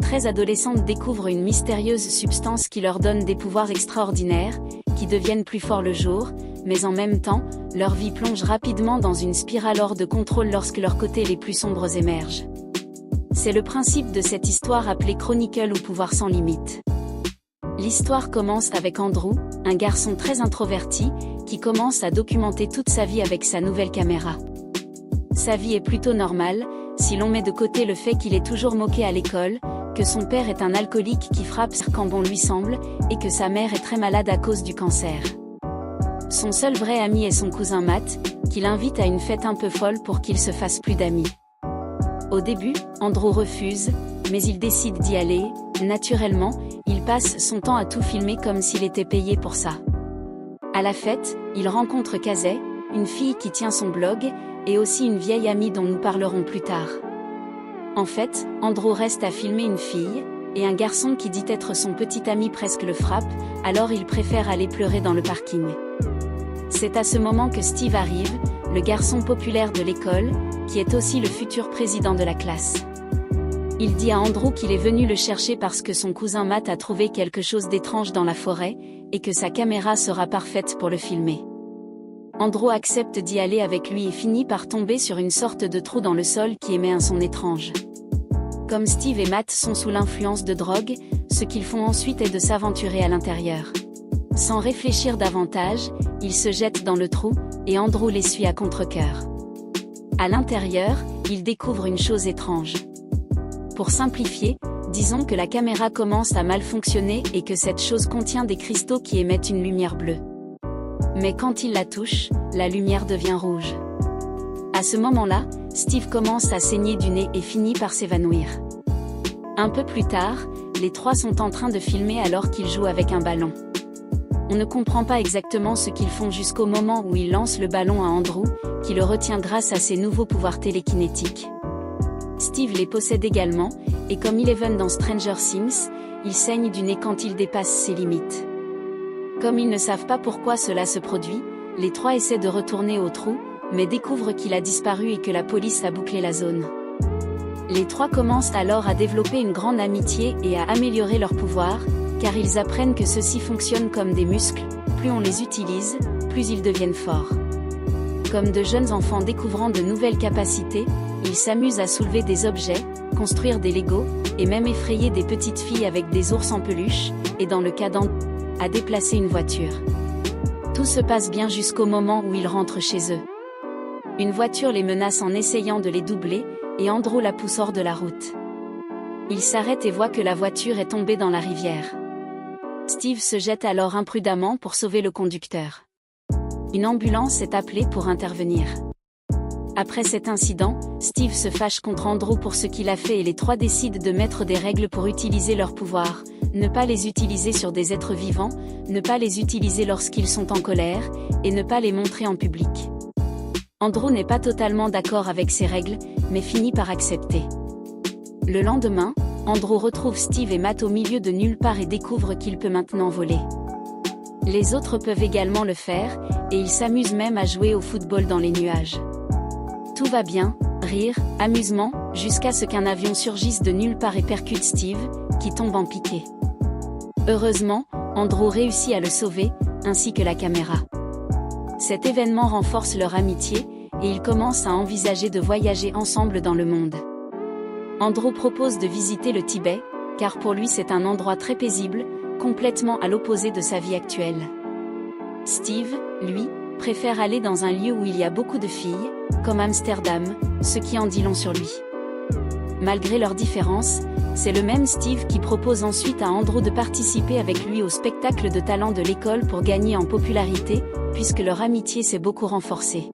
13 adolescentes découvrent une mystérieuse substance qui leur donne des pouvoirs extraordinaires, qui deviennent plus forts le jour, mais en même temps, leur vie plonge rapidement dans une spirale hors de contrôle lorsque leurs côtés les plus sombres émergent. C'est le principe de cette histoire appelée Chronicle ou Pouvoir sans limite. L'histoire commence avec Andrew, un garçon très introverti, qui commence à documenter toute sa vie avec sa nouvelle caméra. Sa vie est plutôt normale, si l'on met de côté le fait qu'il est toujours moqué à l'école, que son père est un alcoolique qui frappe quand bon lui semble, et que sa mère est très malade à cause du cancer. Son seul vrai ami est son cousin Matt, qui l'invite à une fête un peu folle pour qu'il se fasse plus d'amis. Au début, Andrew refuse, mais il décide d'y aller. Naturellement, il passe son temps à tout filmer comme s'il était payé pour ça. À la fête, il rencontre Casey, une fille qui tient son blog, et aussi une vieille amie dont nous parlerons plus tard. En fait, Andrew reste à filmer une fille, et un garçon qui dit être son petit ami presque le frappe, alors il préfère aller pleurer dans le parking. C'est à ce moment que Steve arrive, le garçon populaire de l'école, qui est aussi le futur président de la classe. Il dit à Andrew qu'il est venu le chercher parce que son cousin Matt a trouvé quelque chose d'étrange dans la forêt, et que sa caméra sera parfaite pour le filmer. Andrew accepte d'y aller avec lui et finit par tomber sur une sorte de trou dans le sol qui émet un son étrange. Comme Steve et Matt sont sous l'influence de drogue, ce qu'ils font ensuite est de s'aventurer à l'intérieur. Sans réfléchir davantage, ils se jettent dans le trou, et Andrew les suit à contre-cœur. À l'intérieur, ils découvrent une chose étrange. Pour simplifier, disons que la caméra commence à mal fonctionner et que cette chose contient des cristaux qui émettent une lumière bleue. Mais quand il la touche, la lumière devient rouge. À ce moment-là, Steve commence à saigner du nez et finit par s'évanouir. Un peu plus tard, les trois sont en train de filmer alors qu'ils jouent avec un ballon. On ne comprend pas exactement ce qu'ils font jusqu'au moment où ils lancent le ballon à Andrew, qui le retient grâce à ses nouveaux pouvoirs télékinétiques. Steve les possède également, et comme Eleven dans Stranger Things, il saigne du nez quand il dépasse ses limites. Comme ils ne savent pas pourquoi cela se produit, les trois essaient de retourner au trou, mais découvrent qu'il a disparu et que la police a bouclé la zone. Les trois commencent alors à développer une grande amitié et à améliorer leurs pouvoirs, car ils apprennent que ceux-ci fonctionnent comme des muscles, plus on les utilise, plus ils deviennent forts. Comme de jeunes enfants découvrant de nouvelles capacités, ils s'amusent à soulever des objets, construire des Legos, et même effrayer des petites filles avec des ours en peluche, et dans le cas d'Andrew, à déplacer une voiture. Tout se passe bien jusqu'au moment où ils rentrent chez eux. Une voiture les menace en essayant de les doubler, et Andrew la pousse hors de la route. Il s'arrête et voit que la voiture est tombée dans la rivière. Steve se jette alors imprudemment pour sauver le conducteur. Une ambulance est appelée pour intervenir. Après cet incident, Steve se fâche contre Andrew pour ce qu'il a fait et les trois décident de mettre des règles pour utiliser leurs pouvoirs, ne pas les utiliser sur des êtres vivants, ne pas les utiliser lorsqu'ils sont en colère, et ne pas les montrer en public. Andrew n'est pas totalement d'accord avec ces règles, mais finit par accepter. Le lendemain, Andrew retrouve Steve et Matt au milieu de nulle part et découvre qu'il peut maintenant voler. Les autres peuvent également le faire, et ils s'amusent même à jouer au football dans les nuages. Tout va bien, rire, amusement, jusqu'à ce qu'un avion surgisse de nulle part et percute Steve, qui tombe en piqué. Heureusement, Andrew réussit à le sauver, ainsi que la caméra. Cet événement renforce leur amitié, et ils commencent à envisager de voyager ensemble dans le monde. Andrew propose de visiter le Tibet, car pour lui c'est un endroit très paisible, complètement à l'opposé de sa vie actuelle. Steve, lui, préfère aller dans un lieu où il y a beaucoup de filles, comme Amsterdam, ce qui en dit long sur lui. Malgré leurs différences, c'est le même Steve qui propose ensuite à Andrew de participer avec lui au spectacle de talent de l'école pour gagner en popularité, puisque leur amitié s'est beaucoup renforcée.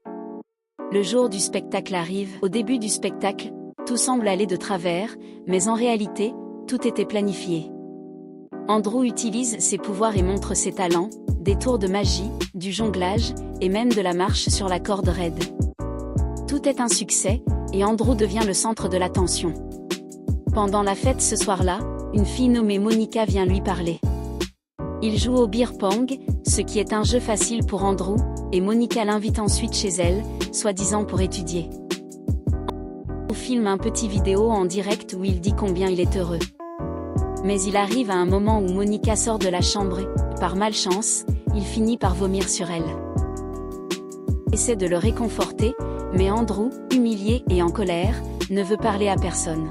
Le jour du spectacle arrive. Au début du spectacle, tout semble aller de travers, mais en réalité, tout était planifié. Andrew utilise ses pouvoirs et montre ses talents, des tours de magie, du jonglage, et même de la marche sur la corde raide. Tout est un succès, et Andrew devient le centre de l'attention. Pendant la fête ce soir-là, une fille nommée Monica vient lui parler. Il joue au beer pong, ce qui est un jeu facile pour Andrew, et Monica l'invite ensuite chez elle, soi-disant pour étudier. Andrew filme un petit vidéo en direct où il dit combien il est heureux. Mais il arrive à un moment où Monica sort de la chambre et, par malchance, il finit par vomir sur elle. Il essaie de le réconforter, mais Andrew, humilié et en colère, ne veut parler à personne.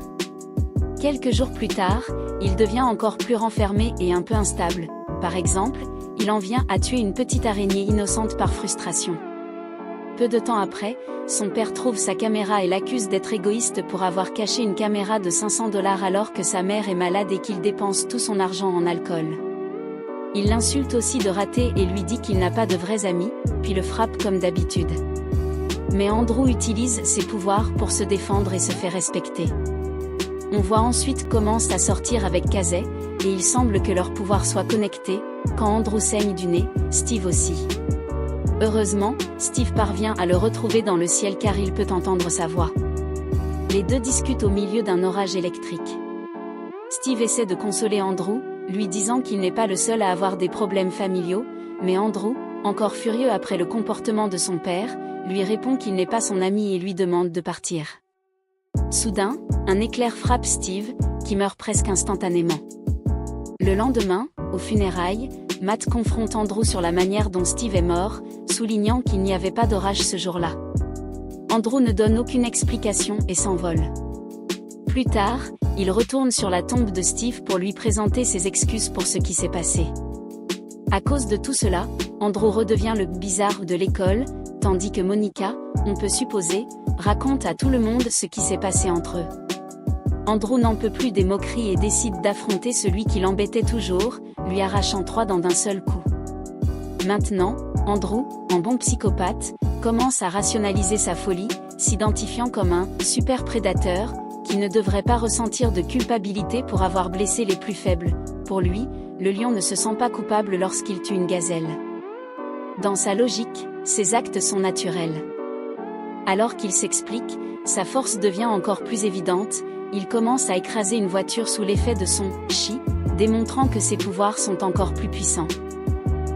Quelques jours plus tard, il devient encore plus renfermé et un peu instable. Par exemple, il en vient à tuer une petite araignée innocente par frustration. Peu de temps après, son père trouve sa caméra et l'accuse d'être égoïste pour avoir caché une caméra de 500 $ alors que sa mère est malade et qu'il dépense tout son argent en alcool. Il l'insulte aussi de rater et lui dit qu'il n'a pas de vrais amis, puis le frappe comme d'habitude. Mais Andrew utilise ses pouvoirs pour se défendre et se fait respecter. On voit ensuite commence à sortir avec Casey, et il semble que leurs pouvoirs soient connectés. Quand Andrew saigne du nez, Steve aussi. Heureusement, Steve parvient à le retrouver dans le ciel car il peut entendre sa voix. Les deux discutent au milieu d'un orage électrique. Steve essaie de consoler Andrew, lui disant qu'il n'est pas le seul à avoir des problèmes familiaux, mais Andrew, encore furieux après le comportement de son père, lui répond qu'il n'est pas son ami et lui demande de partir. Soudain, un éclair frappe Steve, qui meurt presque instantanément. Le lendemain, aux funérailles, Matt confronte Andrew sur la manière dont Steve est mort, soulignant qu'il n'y avait pas d'orage ce jour-là. Andrew ne donne aucune explication et s'envole. Plus tard, il retourne sur la tombe de Steve pour lui présenter ses excuses pour ce qui s'est passé. À cause de tout cela, Andrew redevient le bizarre de l'école, tandis que Monica, on peut supposer, raconte à tout le monde ce qui s'est passé entre eux. Andrew n'en peut plus des moqueries et décide d'affronter celui qui l'embêtait toujours, lui arrachant 3 dents d'un seul coup. Maintenant, Andrew, en bon psychopathe, commence à rationaliser sa folie, s'identifiant comme un « super prédateur », qui ne devrait pas ressentir de culpabilité pour avoir blessé les plus faibles. Pour lui, le lion ne se sent pas coupable lorsqu'il tue une gazelle. Dans sa logique, ses actes sont naturels. Alors qu'il s'explique, sa force devient encore plus évidente, il commence à écraser une voiture sous l'effet de son « chi », démontrant que ses pouvoirs sont encore plus puissants.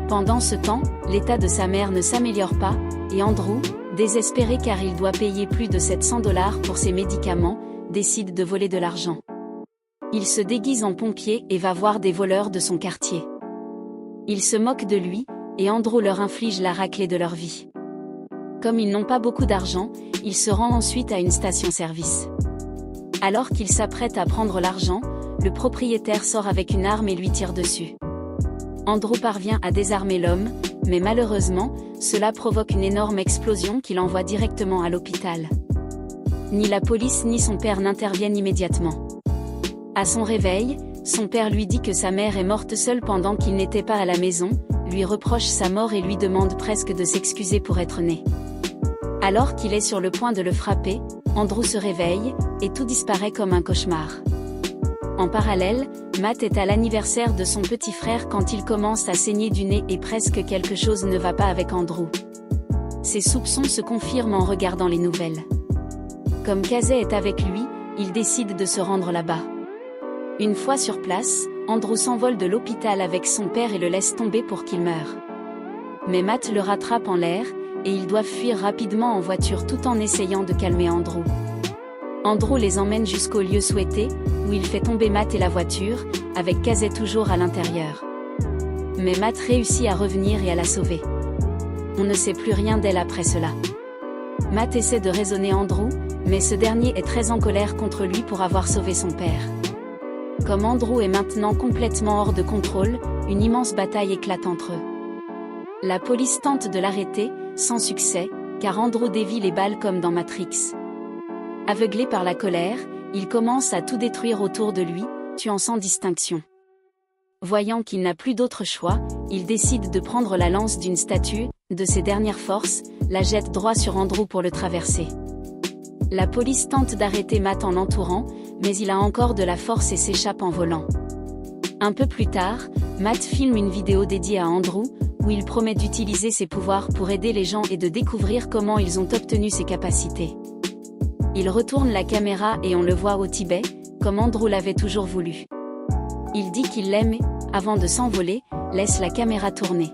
Pendant ce temps, l'état de sa mère ne s'améliore pas, et Andrew, désespéré car il doit payer plus de 700 $ pour ses médicaments, décide de voler de l'argent. Il se déguise en pompier et va voir des voleurs de son quartier. Ils se moquent de lui, et Andrew leur inflige la raclée de leur vie. Comme ils n'ont pas beaucoup d'argent, il se rend ensuite à une station-service. Alors qu'il s'apprête à prendre l'argent, le propriétaire sort avec une arme et lui tire dessus. Andrew parvient à désarmer l'homme, mais malheureusement, cela provoque une énorme explosion qui l'envoie directement à l'hôpital. Ni la police ni son père n'interviennent immédiatement. À son réveil, son père lui dit que sa mère est morte seule pendant qu'il n'était pas à la maison, lui reproche sa mort et lui demande presque de s'excuser pour être né. Alors qu'il est sur le point de le frapper, Andrew se réveille, et tout disparaît comme un cauchemar. En parallèle, Matt est à l'anniversaire de son petit frère quand il commence à saigner du nez et presque quelque chose ne va pas avec Andrew. Ses soupçons se confirment en regardant les nouvelles. Comme Casey est avec lui, il décide de se rendre là-bas. Une fois sur place, Andrew s'envole de l'hôpital avec son père et le laisse tomber pour qu'il meure. Mais Matt le rattrape en l'air, et ils doivent fuir rapidement en voiture tout en essayant de calmer Andrew. Andrew les emmène jusqu'au lieu souhaité, où il fait tomber Matt et la voiture, avec Casey toujours à l'intérieur. Mais Matt réussit à revenir et à la sauver. On ne sait plus rien d'elle après cela. Matt essaie de raisonner Andrew, mais ce dernier est très en colère contre lui pour avoir sauvé son père. Comme Andrew est maintenant complètement hors de contrôle, une immense bataille éclate entre eux. La police tente de l'arrêter, sans succès, car Andrew dévie les balles comme dans Matrix. Aveuglé par la colère, il commence à tout détruire autour de lui, tuant sans distinction. Voyant qu'il n'a plus d'autre choix, il décide de prendre la lance d'une statue, de ses dernières forces, la jette droit sur Andrew pour le traverser. La police tente d'arrêter Matt en l'entourant, mais il a encore de la force et s'échappe en volant. Un peu plus tard, Matt filme une vidéo dédiée à Andrew, où il promet d'utiliser ses pouvoirs pour aider les gens et de découvrir comment ils ont obtenu ses capacités. Il retourne la caméra et on le voit au Tibet, comme Andrew l'avait toujours voulu. Il dit qu'il l'aime et, avant de s'envoler, laisse la caméra tourner.